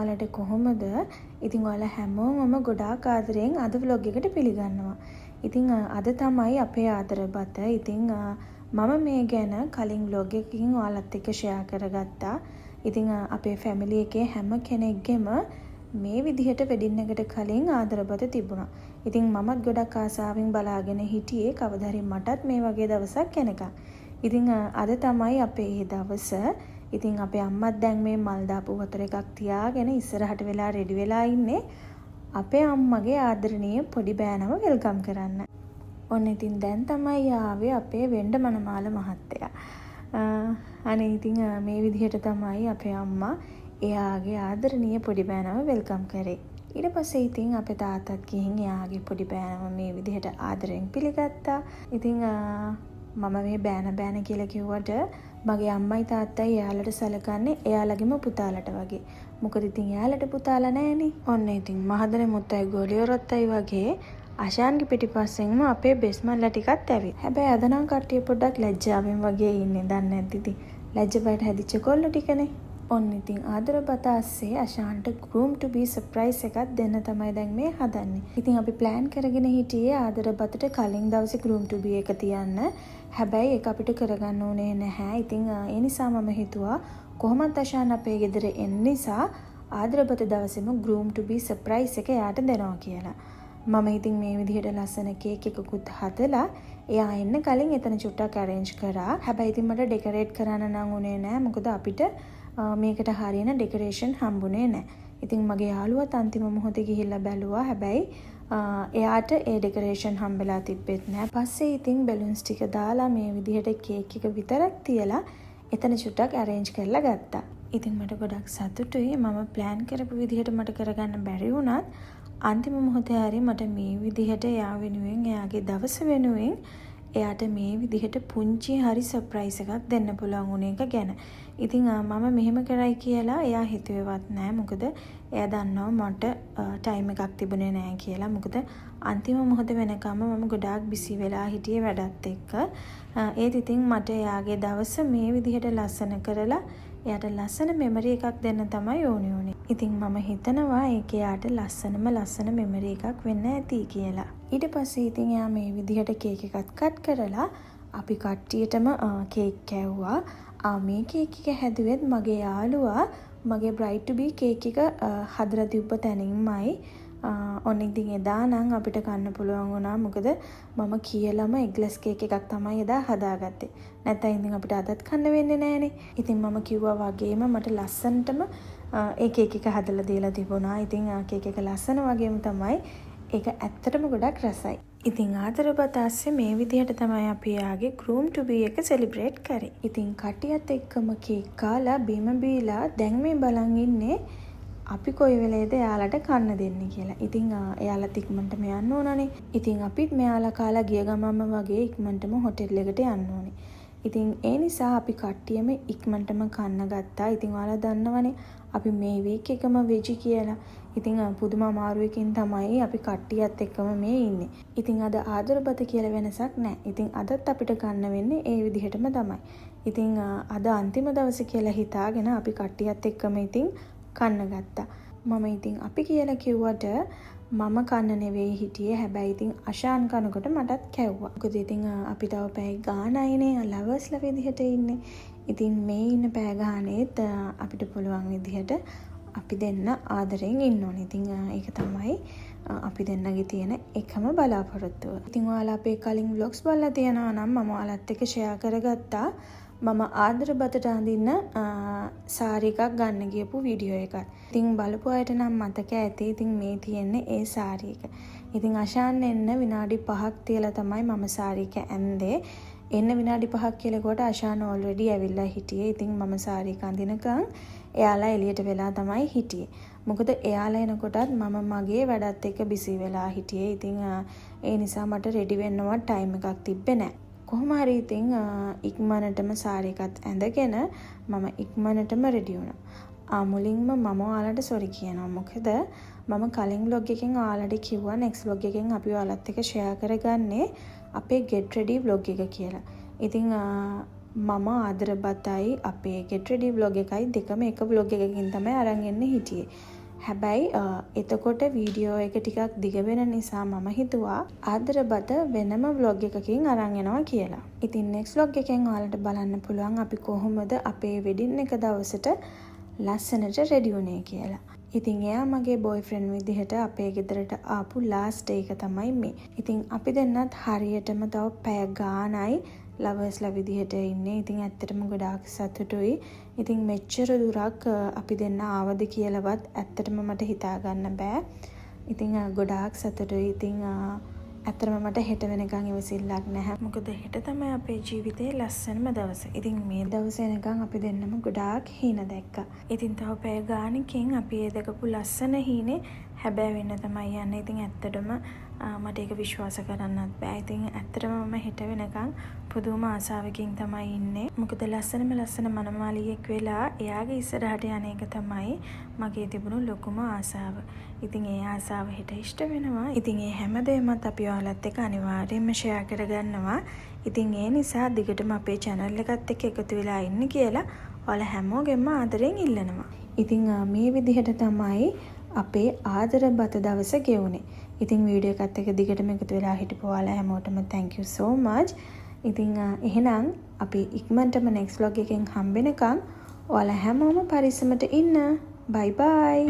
ඔයාලට කොහොමද? ඉතින් ඔයාලා හැමෝම ගොඩාක් ආදරෙන් අද vlog එකට පිළිගන්නවා. ඉතින් අද තමයි අපේ ආදරබත. ඉතින් මම මේ ගැන කලින් vlog එකකින් ඔයාලත් එක්ක share කරගත්තා. ඉතින් අපේ family එකේ හැම කෙනෙක්ගෙම මේ විදිහට වෙඩින් එකට කලින් ආදරබත තිබුණා. ඉතින් මමත් ගොඩක් ආසාවෙන් බලාගෙන හිටියේ කවදා හරි මටත් මේ වගේ දවසක් එනකම්. ඉතින් අද තමයි අපේ ඒ දවස. ඉතින් අපේ අම්මත් දැන් මේ මල් දාපු වතුර එකක් තියාගෙන ඉස්සරහට වෙලා රෙඩි වෙලා ඉන්නේ අපේ අම්මගේ ආදරණීය පොඩි බෑනව වෙල්කම් කරන්න. ඔන්න ඉතින් දැන් තමයි ආවේ අපේ වෙන්න මනමාල මහත්තයා. අනේ ඉතින් මේ විදිහට තමයි අපේ අම්මා එයාගේ ආදරණීය පොඩි බෑනව වෙල්කම් කරේ. ඊට පස්සේ ඉතින් අපේ තාත්තත් ගිහින් එයාගේ පොඩි බෑනව මේ විදිහට ආදරෙන් පිළිගත්තා. ඉතින් මම මේ බෑන කියලා කිව්වට මගේ අම්මයි තාත්තයි එයාලට සලකන්නේ එයාලගේම පුතාලට වගේ. මොකද ඉතින් එයාලට පුතාලා නැහැනේ. ඔන්න ඉතින් මහදර මුත්තයි ගෝලියොරොත්තයි වගේ ආශාන්ගේ පිටිපස්සෙන්ම අපේ බෙස්මන්ලා ටිකත් ඇවිත්. හැබැයි අද නම් කට්ටිය පොඩ්ඩක් ලැජ්ජාවෙන් වගේ ඉන්නේ. දන්නේ නැද්ද ඉතින්. ලැජ්ජ බයට හැදිච්ච කොල්ල ටිකනේ. ඔන්න ඉතින් ආදරබත ASCII ආශාන්ට groom to be surprise එකක් දෙන්න තමයි දැන් මේ හදන්නේ. ඉතින් අපි plan කරගෙන හිටියේ ආදරබතට කලින් දවසේ groom to be එක තියන්න. හැබැයි ඒක අපිට කරගන්න ඕනේ නැහැ. ඉතින් ඒ නිසා මම හිතුවා කොහොමත් ආශාන් අපේ ගෙදර එන්න නිසා ආදරබත දවසේම groom to be surprise එක යාට දෙනවා කියලා. මම ඉතින් මේ විදිහට ලස්සන කේක් එකකුත් හදලා එයා එන්න කලින් එතන චුට්ටක් arrange කරා. හැබැයි ඉතින් මට decorate කරන්න නම් උනේ නැහැ. මොකද අපිට මේකට හරියන ඩෙකොරේෂන් හම්බුනේ නැහැ. ඉතින් මගේ යාළුවත් අන්තිම මොහොතේ ගිහිල්ලා බැලුවා. හැබැයි එයාට ඒ ඩෙකොරේෂන් හම්බෙලා තිබ්බෙත් නැහැ. පස්සේ ඉතින් බැලුන්ස් ටික දාලා මේ විදිහට කේක් එක විතරක් තියලා එතන චුට්ටක් arrange කරලා ගත්තා. ඉතින් මට ගොඩක් සතුටුයි. මම plan කරපු විදිහට මට කරගන්න බැරි වුණත් අන්තිම මොහොතේ හරි මට මේ විදිහට එයා වෙනුවෙන් එයාගේ දවස වෙනුවෙන් එයාට මේ විදිහට පුංචි හරි සර්ප්‍රයිස් එකක් දෙන්න පුළුවන් වුණ එක ගැන. ඉතින් මම මෙහෙම කරයි කියලා එයා හිතුවේවත් නෑ. මොකද එයා දන්නවා මට ටයිම් එකක් තිබුණේ නෑ කියලා. මොකද අන්තිම මොහොත වෙනකම්ම මම ගොඩාක් බිසි වෙලා හිටියේ වැඩත් එක්ක. ඒත් ඉතින් මට එයාගේ දවස මේ විදිහට ලස්සන කරලා එයාට ලස්සන මෙමරි එකක් දෙන්න තමයි ඕනේ උනේ. ඉතින් මම හිතනවා ඒක එයාට ලස්සන මෙමරි එකක් වෙන්න ඇති කියලා. ඊට පස්සේ ඉතින් එයා මේ විදිහට කේක් එකක් කට් කරලා අපි කට්ටියටම කේක් කෑවුවා. මේ කේක් එක හැදුවෙත් මගේ යාළුවා මගේ bride to be කේක් එක හදලා තිබ්බ තැනින්මයි. ඔන්න ඉතින් එදා නම් අපිට කන්න පුළුවන් වුණා. මොකද මම කියලාම එග්ලස් කේක් එකක් තමයි එදා හදාගත්තේ. නැත්නම් ඉතින් අපිට අදත් කන්න වෙන්නේ නැහනේ. ඉතින් මම කිව්වා වගේම මට ලස්සනටම ඒ කේක් එක හදලා දීලා තිබුණා. ඉතින් කේක් එක ලස්සන වගේම තමයි. ඒක ඇත්තටම ගොඩක් රසයි. ඉතින් ආදරබත ASCII මේ විදිහට තමයි අපි යාගේ groom to be එක celebrate කරේ. ඉතින් කට්ටියත් එක්කම කේක් කාලා බීම බීලා දැන් මේ බලන් ඉන්නේ අපි කොයි වෙලේද එයාලට කන්න දෙන්නේ කියලා. ඉතින් එයාලත් ඉක්මනටම යන්න ඕනනේ. ඉතින් අපිත් මෙයාලා කාලා ගිය ගමන්ම වගේ ඉක්මනටම හොටෙල් එකට යන්න ඕනේ. ඉතින් ඒ නිසා අපි කට්ටියම ඉක්මනටම කන්න ගත්තා. ඉතින් ඔයාලා දන්නවනේ අපි මේ වීක් එකම වෙජි කියලා. ඉතින් පුදුම අමාරුවකින් තමයි අපි කට්ටියත් එක්කම මේ ඉන්නේ. ඉතින් අද ආදරබත කියලා වෙනසක් නැහැ. ඉතින් අදත් අපිට ගන්න වෙන්නේ ඒ විදිහටම තමයි. ඉතින් අද අන්තිම දවසේ කියලා හිතාගෙන අපි කට්ටියත් එක්කම ඉතින් කන්න ගත්තා. මම ඉතින් අපි කියලා කිව්වට මම කන්න නෙවෙයි හිටියේ. හැබැයි ඉතින් ආශාන් කනකොට මටත් කැව්වා. මොකද ඉතින් අපි තව පැය ගානයිනේ ලවර්ස්ලා විදිහට ඉන්නේ. ඉතින් මේ ඉන්න පැය ගානේත් අපිට පුළුවන් විදිහට අපි දෙන්න ආදරෙන් ඉන්න ඕනේ. ඉතින් ඒක තමයි අපි දෙන්නගේ තියෙන එකම බලාපොරොත්තුව. ඉතින් ඔයාලා අපේ කලින් vlogs බලලා තියෙනවා නම් මම ඔයාලත් එක්ක share කරගත්තා. මම ආදරබතට අඳින්න සාරි එකක් ගන්න ගියපු වීඩියෝ එකක්. ඉතින් බලපු අයට නම් මතක ඇති. ඉතින් මේ තියෙන්නේ ඒ සාරි එක. ඉතින් ආශාන් එන්න විනාඩි 5ක් තියලා තමයි මම සාරි එක ඇන්දේ. එන්න විනාඩි 5ක් කියලාකොට ආශාන් already ඇවිල්ලා හිටියේ. ඉතින් මම සාරි එක අඳිනකන් එයාලා එළියට වෙලා තමයි හිටියේ. මොකද එයාලා එනකොටත් මම මගේ වැඩත් එක්ක බිසි වෙලා හිටියේ. ඉතින් ඒ නිසා මට රෙඩි වෙන්නවත් ටයිම් එකක් තිබ්බේ නැහැ. කොහොම හරි ඉතින් ඉක්මනටම සාරි එකත් ඇඳගෙන මම ඉක්මනටම රෙඩි වුණා. මුලින්ම මම ඔයාලට සොරි කියනවා. මොකද මම කලින් vlog එකෙන් ඔයාලට කිව්වා next vlog එකෙන් අපි ඔයාලත් එක්ක share කරගන්නේ අපේ get ready vlog එක කියලා. ඉතින් මම ආදර බතයි අපේ get ready vlog එකයි දෙකම එක vlog එකකින් තමයි අරන් එන්න හිටියේ. හැබැයි එතකොට වීඩියෝ එක ටිකක් දිග වෙන නිසා මම හිතුවා ආදර බත වෙනම vlog එකකින් අරන් එනවා කියලා. ඉතින් next vlog එකෙන් ඔයාලට බලන්න පුළුවන් අපි කොහොමද අපේ wedding එක දවසට ලස්සනට ready වුණේ කියලා. ඉතින් එයා මගේ boyfriend විදිහට අපේ ගෙදරට ආපු last day එක තමයි මේ. ඉතින් අපි දෙන්නත් හරියටම තව පැය ගාණයි ලවර්ස්ලා විදිහට ඉන්නේ. ඉතින් ඇත්තටම ගොඩාක් සතුටුයි. ඉතින් මෙච්චර දුරක් අපි දෙන්න ආවද කියලාවත් ඇත්තටම මට හිතා ගන්න බෑ. ඉතින් ගොඩාක් සතුටුයි. ඉතින් ඇත්තටම මට හෙට වෙනකන් ඉවසිල්ලක් නැහැ. මොකද හෙට තමයි අපේ ජීවිතේ ලස්සනම දවස. ඉතින් මේ දවස වෙනකන් අපි දෙන්නම ගොඩාක් හීන දැක්කා. ඉතින් තව පැය ගානකින් අපි ඒ දැකපු ලස්සන හීනේ හැබැයි වෙන්න තමයි යන්නේ. ඉතින් ඇත්තටම මට ඒක විශ්වාස කරන්නත් බෑ. ඉතින් ඇත්තටම මම හෙට වෙනකන් පුදුම ආසාවකින් තමයි ඉන්නේ. මොකද ලස්සන මනමාලියෙක් වෙලා එයාගේ ඉස්සරහට යන එක තමයි මගේ තිබුණු ලොකුම ආසාව. ඉතින් ඒ ආසාව හෙට ඉෂ්ට වෙනවා. ඉතින් ඒ හැමදේමත් අපි ඔයාලත් එක්ක අනිවාර්යයෙන්ම ෂෙයා කරගන්නවා. ඉතින් ඒ නිසා දිගටම අපේ channel එකත් එක්ක එකතු වෙලා ඉන්න කියලා ඔයාලා හැමෝගෙම ආදරෙන් ඉල්ලනවා. ඉතින් මේ විදිහට තමයි අපේ ආදර බත දවස ගෙවුනේ. ඉතින් වීඩියෝ එකත් එක්ක දිගටම එකතු වෙලා හිටපු ඔයාලා හැමෝටම thank you so much. ඉතින් එහෙනම් අපි ඉක්මනටම next vlog එකෙන් හම්බෙනකන් ඔයාලා හැමෝම පරිස්සමට ඉන්න. bye bye.